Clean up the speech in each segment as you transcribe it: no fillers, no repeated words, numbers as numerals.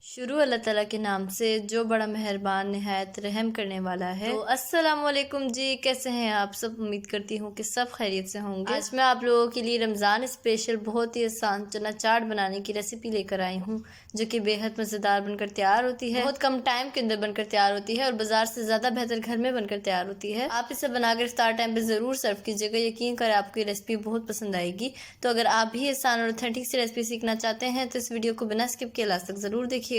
शुरू अल्लाह ताला के नाम से जो बड़ा मेहरबान निहायत रहम करने वाला है। तो अस्सलाम वालेकुम जी, कैसे हैं आप सब? उम्मीद करती हूँ कि सब खैरियत से होंगे। आज मैं आप लोगों के लिए रमज़ान स्पेशल बहुत ही आसान चना चाट बनाने की रेसिपी लेकर आई हूँ, जो कि बेहद मज़ेदार बनकर तैयार होती है, बहुत कम टाइम के अंदर बनकर तैयार होती है और बाजार से ज़्यादा बेहतर घर में बनकर तैयार होती है। आप इसे बनाकर इफ्तार टाइम पे ज़रूर सर्व कीजिएगा, यकीन करें आपको ये रेसिपी बहुत पसंद आएगी। तो अगर आप भी आसान और ऑथेंटिक सी रेसिपी सीखना चाहते हैं तो इस वीडियो को बिना स्किप किए लास्ट तक ज़रूर देखिएगा।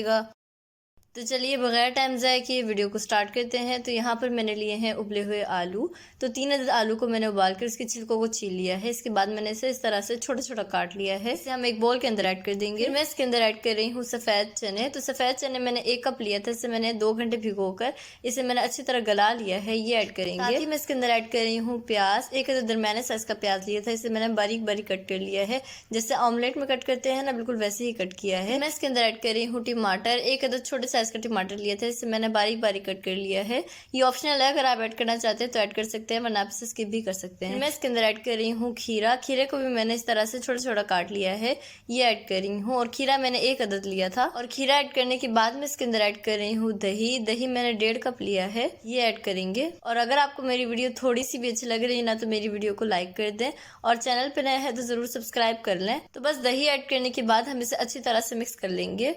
तो चलिए बगैर टाइम ज़ाय किए वीडियो को स्टार्ट करते हैं। तो यहाँ पर मैंने लिए हैं उबले हुए आलू। तो 3 अदद आलू को मैंने उबाल कर इसके छिलकों को छील लिया है। इसके बाद मैंने इसे इस तरह से छोटा छोटा काट लिया है। इसे हम एक बोल के अंदर ऐड कर देंगे। मैं इसके अंदर ऐड कर रही हूँ सफ़ेद चने। तो सफ़ेद चने मैंने 1 कप लिया था, इसे मैंने 2 घंटे भिगो कर इसे मैंने अच्छी तरह गला लिया है, ये ऐड करेंगे। साथ ही मैं इसके अंदर ऐड कर रही हूँ प्याज। 1 अदद दरमियाने साइज का प्याज लिया था, इसे मैंने बारीक बारीक कट कर लिया है, जैसे ऑमलेट में कट करते हैं ना, बिल्कुल वैसे ही कट किया है। मैं इसके अंदर ऐड कर रही हूँ टमाटर। 1 अदद छोटे साइज का टमाटर लिया था, इसे मैंने बारीक बारीक कट कर लिया है। ये ऑप्शनल है, अगर आप ऐड करना चाहते हैं तो ऐड कर सकते हैं, वरना आप इसे स्किप भी कर सकते हैं। मैं इसके अंदर ऐड कर रही हूँ खीरा। खीरे को भी मैंने इस तरह से छोटा छोटा काट लिया है, ये ऐड कर रही हूँ। और खीरा मैंने 1 अदद लिया था। और खीरा ऐड करने के बाद मैं इसके अंदर ऐड कर रही हूँ दही। दही मैंने 1.5 कप लिया है, ये ऐड करेंगे। और अगर आपको मेरी वीडियो थोड़ी सी भी अच्छी लग रही है ना, तो मेरी वीडियो को लाइक कर दें और चैनल पर नए हैं तो जरूर सब्सक्राइब कर लें। तो बस दही ऐड करने के बाद हम इसे अच्छी तरह से मिक्स कर लेंगे।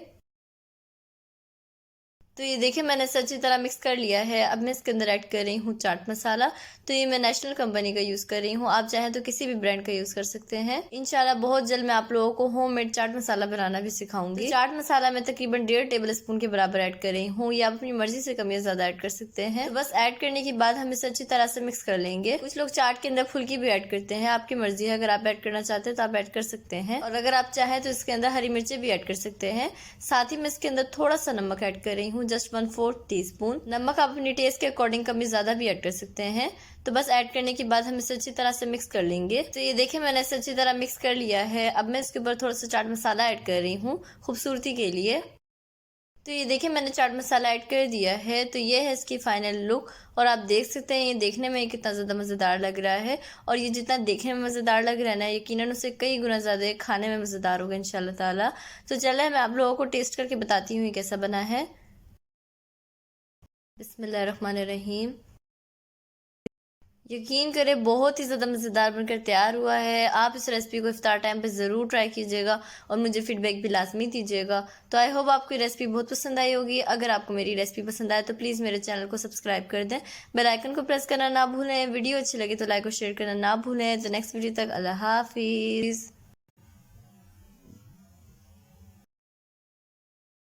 तो ये देखिए मैंने इसे अच्छी तरह मिक्स कर लिया है। अब मैं इसके अंदर ऐड कर रही हूँ चाट मसाला। तो ये मैं नेशनल कंपनी का यूज़ कर रही हूँ, आप चाहें तो किसी भी ब्रांड का यूज़ कर सकते हैं। इंशाल्लाह बहुत जल्द मैं आप लोगों को होममेड चाट मसाला बनाना भी सिखाऊंगी। तो चाट मसाला मैं तकरीबन 1.5 टेबल स्पून के बराबर ऐड कर रही हूँ, या आप अपनी मर्जी से कम या ज़्यादा ऐड कर सकते हैं। तो बस ऐड करने के बाद हम इसे अच्छी तरह से मिक्स कर लेंगे। कुछ लोग चाट के अंदर फुल्की भी ऐड करते हैं, आपकी मर्जी है, अगर आप ऐड करना चाहते हैं तो आप ऐड कर सकते हैं। और अगर आप चाहें तो इसके अंदर हरी मिर्चें भी ऐड कर सकते हैं। साथ ही मैं इसके अंदर थोड़ा सा नमक ऐड कर रही हूँ, जस्ट 1/4 टीस्पून। नमक आप अपनी टेस्ट के अकॉर्डिंग कम ज्यादा भी ऐड कर सकते हैं। तो बस ऐड करने के बाद हम इसे अच्छी तरह से मिक्स कर लेंगे। तो ये देखिए मैंने इसे अच्छी तरह मिक्स कर लिया है। अब मैं इसके ऊपर थोड़ा सा चाट मसाला ऐड कर रही हूँ खूबसूरती के लिए। तो ये देखिए मैंने चाट मसाला ऐड कर दिया है। तो ये है इसकी फाइनल लुक, और आप देख सकते हैं ये देखने में कितना ज़्यादा मज़ेदार लग रहा है। और ये जितना देखने में मज़ेदार लग रहा है ना, यकीनन उससे कई गुना ज़्यादा खाने में मज़ेदार होगा इंशाल्लाह ताला। तो चले मैं आप लोगों को टेस्ट करके बताती हूँ ये कैसा बना है। बिस्मिल्लाहिर्रहमानिर्रहीम। यकीन करें बहुत ही ज़्यादा मज़ेदार बनकर तैयार हुआ है। आप इस रेसिपी को इफ्तार टाइम पे ज़रूर ट्राई कीजिएगा और मुझे फीडबैक भी लाजमी दीजिएगा। तो आई होप आपको ये रेसिपी बहुत पसंद आई होगी। अगर आपको मेरी रेसिपी पसंद आए तो प्लीज़ मेरे चैनल को सब्सक्राइब कर दें, बेल आइकन को प्रेस करना ना भूलें। वीडियो अच्छी लगी तो लाइक और शेयर करना ना भूलें। तो नेक्स्ट वीडियो तक अल्लाह हाफिज़।